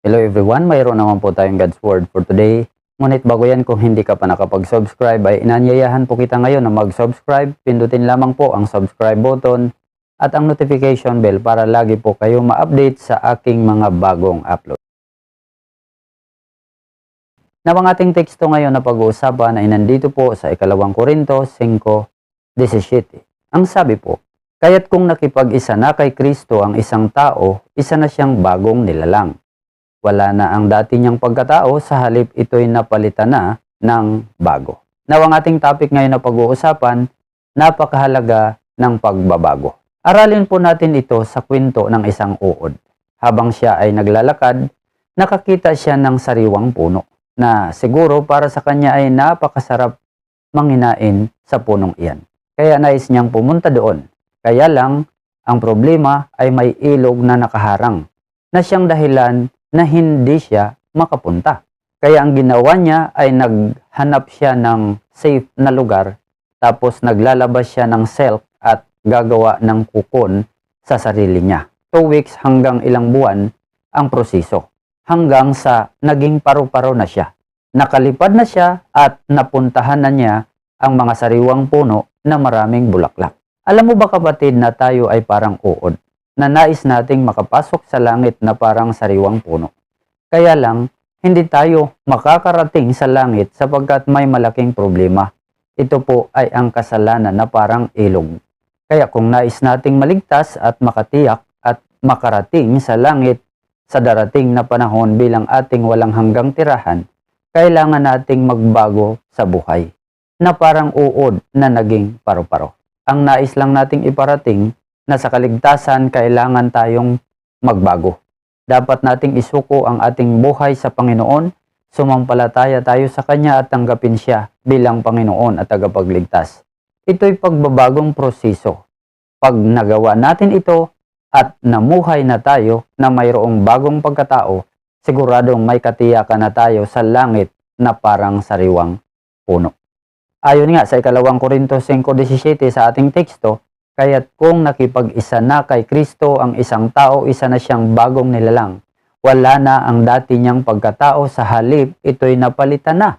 Hello everyone, mayroon naman po tayong God's Word for today. Ngunit bago yan, kung hindi ka pa nakapag-subscribe, ay inanyayahan po kita ngayon na mag-subscribe. Pindutin lamang po ang subscribe button at ang notification bell para lagi po kayo ma-update sa aking mga bagong upload. Na ang ating teksto ngayon na pag-uusapan ay nandito po sa 2 Korintos 5:17. Ang sabi po, kaya't kung nakipag-isa na kay Kristo ang isang tao, isa na siyang bagong nilalang. Wala na ang dati niyang pagkatao, sa halip ito'y napalitan na ng bago. Now, ang ating topic ngayon na pag-uusapan, napakahalaga ng pagbabago. Aralin po natin ito sa kwento ng isang uod. Habang siya ay naglalakad, nakakita siya ng sariwang puno na siguro para sa kanya ay napakasarap manginain sa punong iyan. Kaya nais niyang pumunta doon. Kaya lang, ang problema ay may ilog na nakaharang na siyang dahilan na hindi siya makapunta. Kaya ang ginawa niya ay naghanap siya ng safe na lugar, tapos naglalabas siya ng silk at gagawa ng kukon sa sarili niya. 2 weeks hanggang ilang buwan ang proseso, hanggang sa naging paru-paro na siya. Nakalipad na siya at napuntahan na niya ang mga sariwang puno na maraming bulaklak. Alam mo ba kapatid na tayo ay parang uod, na nais nating makapasok sa langit na parang sariwang puno. Kaya lang, hindi tayo makakarating sa langit sapagkat may malaking problema. Ito po ay ang kasalanan na parang ilog. Kaya kung nais nating maligtas at makatiyak at makarating sa langit sa darating na panahon bilang ating walang hanggang tirahan, kailangan nating magbago sa buhay, na parang uod na naging paru-paro. Ang nais lang nating iparating na sa kaligtasan kailangan tayong magbago. Dapat nating isuko ang ating buhay sa Panginoon, sumampalataya tayo sa Kanya at tanggapin Siya bilang Panginoon at tagapagligtas. Ito'y pagbabagong proseso. Pag nagawa natin ito at namuhay na tayo na mayroong bagong pagkatao, siguradong may katiyakan na tayo sa langit na parang sariwang puno. Ayon nga sa 2 Korintos 5:17 sa ating teksto, kaya't kung nakipag-isa na kay Kristo ang isang tao, isa na siyang bagong nilalang. Wala na ang dati niyang pagkatao, sa halip ito'y napalitan na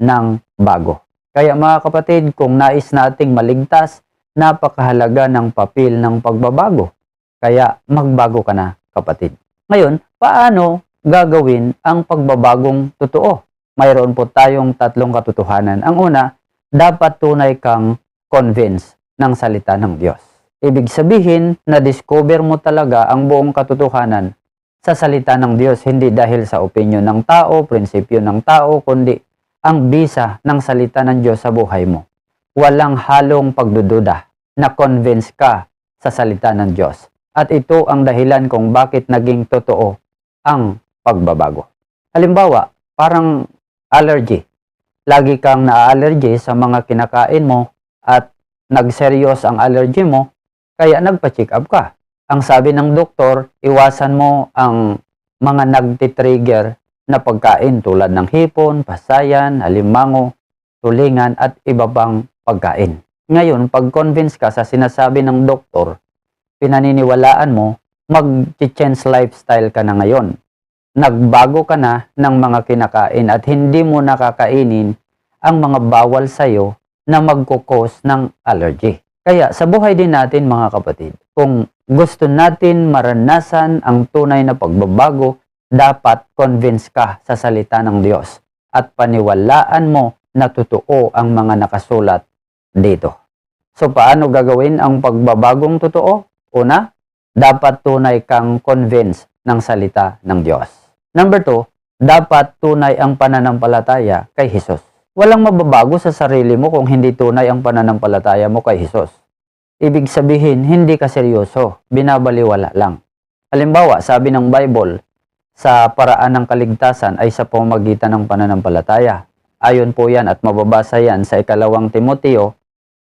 ng bago. Kaya mga kapatid, kung nais nating maligtas, napakahalaga ng papel ng pagbabago. Kaya magbago ka na kapatid. Ngayon, paano gagawin ang pagbabagong totoo? Mayroon po tayong 3 katotohanan. Ang una, dapat tunay kang convinced ng salita ng Diyos. Ibig sabihin, na-discover mo talaga ang buong katotohanan sa salita ng Diyos, hindi dahil sa opinion ng tao, prinsipyo ng tao, kundi ang bisa ng salita ng Diyos sa buhay mo. Walang halong pagdududa, na-convince ka sa salita ng Diyos. At ito ang dahilan kung bakit naging totoo ang pagbabago. Halimbawa, parang allergy. Lagi kang na-allergy sa mga kinakain mo at nagseryos ang allergy mo, kaya nagpa-check up ka. Ang sabi ng doktor, iwasan mo ang mga nagtitrigger na pagkain tulad ng hipon, pasayan, alimango, tulingan at iba pang pagkain. Ngayon, pag convince ka sa sinasabi ng doktor, pinaniniwalaan mo, mag-change lifestyle ka na ngayon. Nagbago ka na ng mga kinakain at hindi mo nakakainin ang mga bawal sa'yo na magkukos ng allergy. Kaya sa buhay din natin mga kapatid, kung gusto natin maranasan ang tunay na pagbabago, dapat convince ka sa salita ng Diyos at paniwalaan mo na totoo ang mga nakasulat dito. So paano gagawin ang pagbabagong totoo? Una, dapat tunay kang convince ng salita ng Diyos. Number 2, dapat tunay ang pananampalataya kay Jesus. Walang mababago sa sarili mo kung hindi tunay ang pananampalataya mo kay Jesus. Ibig sabihin, hindi ka seryoso, binabaliwala lang. Halimbawa, sabi ng Bible, sa paraan ng kaligtasan ay sa pamamagitan ng pananampalataya. Ayon po yan at mababasa yan sa 2 Timoteo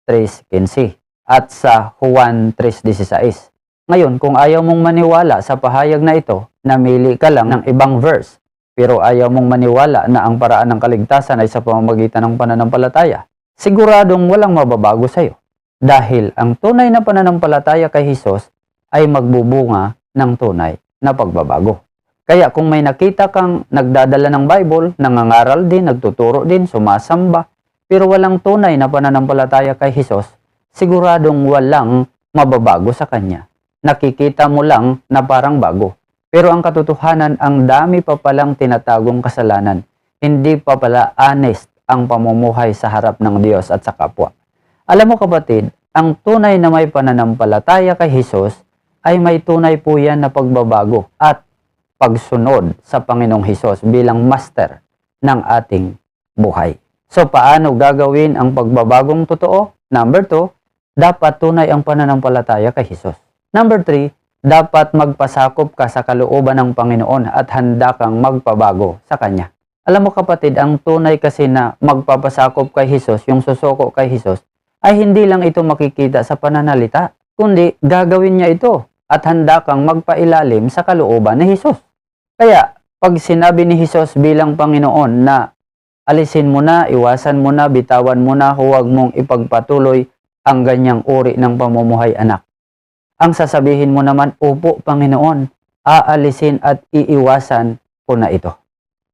3:15 at sa Juan 3:16. Ngayon, kung ayaw mong maniwala sa pahayag na ito, namili ka lang ng ibang verse, pero ayaw mong maniwala na ang paraan ng kaligtasan ay sa pamamagitan ng pananampalataya, siguradong walang mababago sa iyo. Dahil ang tunay na pananampalataya kay Jesus ay magbubunga ng tunay na pagbabago. Kaya kung may nakita kang nagdadala ng Bible, nangangaral din, nagtuturo din, sumasamba, pero walang tunay na pananampalataya kay Hesus, siguradong walang mababago sa kanya. Nakikita mo lang na parang bago. Pero ang katotohanan, ang dami pa palang tinatagong kasalanan. Hindi pa pala honest ang pamumuhay sa harap ng Diyos at sa kapwa. Alam mo kapatid, ang tunay na may pananampalataya kay Hesus ay may tunay po yan na pagbabago at pagsunod sa Panginoong Hesus bilang master ng ating buhay. So paano gagawin ang pagbabagong totoo? Number 2, dapat tunay ang pananampalataya kay Hesus. Number 3, dapat magpasakop ka sa kalooban ng Panginoon at handa kang magpabago sa Kanya. Alam mo kapatid, ang tunay kasi na magpapasakop kay Hesus, yung susuko kay Hesus, ay hindi lang ito makikita sa pananalita, kundi gagawin niya ito at handa kang magpailalim sa kalooban ni Hesus. Kaya, pag sinabi ni Hesus bilang Panginoon na alisin mo na, iwasan mo na, bitawan mo na, huwag mong ipagpatuloy ang ganyang uri ng pamumuhay anak. Ang sasabihin mo naman, opo Panginoon, aalisin at iiwasan ko na ito.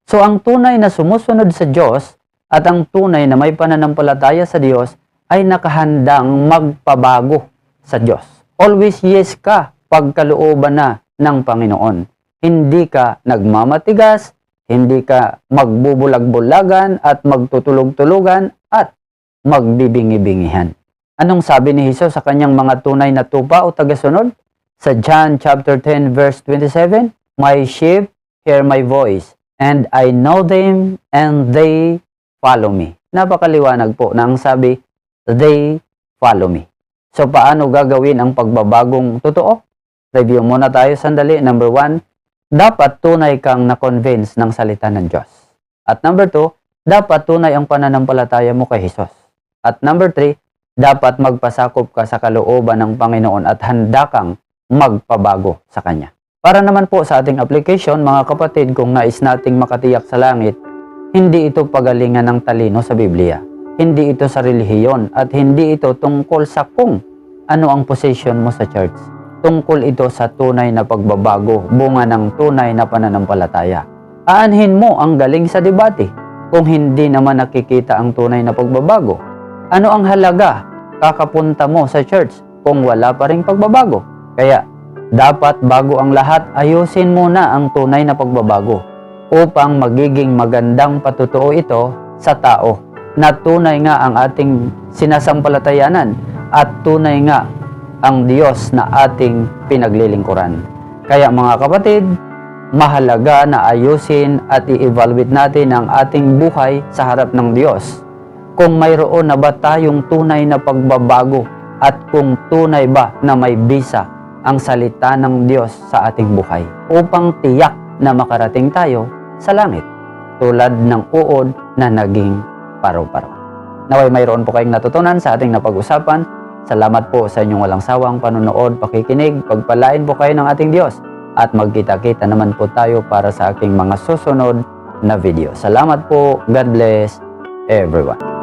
So ang tunay na sumusunod sa Diyos at ang tunay na may pananampalataya sa Diyos ay nakahandang magpabago sa Diyos. Always yes ka pagkalooban na ng Panginoon. Hindi ka nagmamatigas, hindi ka magbubulag-bulagan at magtutulog-tulugan at magbibingi-bingihan. Anong sabi ni Hesus sa kanyang mga tunay na tupa o tagasunod? Sa John chapter 10 verse 27, "My sheep hear my voice, and I know them, and they follow me." Napakaliwanag po na ang sabi, they follow me. So paano gagawin ang pagbabagong totoo? Review muna tayo sandali. Number 1, dapat tunay kang na-convince ng salita ng Diyos. At number 2, dapat tunay ang pananampalataya mo kay Hesus. At number 3, dapat magpasakop ka sa kalooban ng Panginoon at handa kang magpabago sa Kanya. Para naman po sa ating application, mga kapatid, kung nais nating makatiyak sa langit, hindi ito pagalingan ng talino sa Biblia. Hindi ito sa relihiyon at hindi ito tungkol sa kung ano ang position mo sa church. Tungkol ito sa tunay na pagbabago, bunga ng tunay na pananampalataya. Aanhin mo ang galing sa debate kung hindi naman nakikita ang tunay na pagbabago. Ano ang halaga kakapunta mo sa church kung wala pa ring pagbabago? Kaya, dapat bago ang lahat, ayusin muna ang tunay na pagbabago upang magiging magandang patutuo ito sa tao na tunay nga ang ating sinasampalatayanan at tunay nga ang Diyos na ating pinaglilingkuran. Kaya mga kapatid, mahalaga na ayusin at i-evaluate natin ang ating buhay sa harap ng Diyos. Kung mayroon na ba tayong tunay na pagbabago at kung tunay ba na may bisa ang salita ng Diyos sa ating buhay upang tiyak na makarating tayo sa langit tulad ng uod na naging paru-paro. Naway mayroon po kayong natutunan sa ating napag-usapan. Salamat po sa inyong walang sawang panonood, pakikinig, pagpalain po kayo ng ating Diyos at magkita-kita naman po tayo para sa aking mga susunod na video. Salamat po. God bless everyone.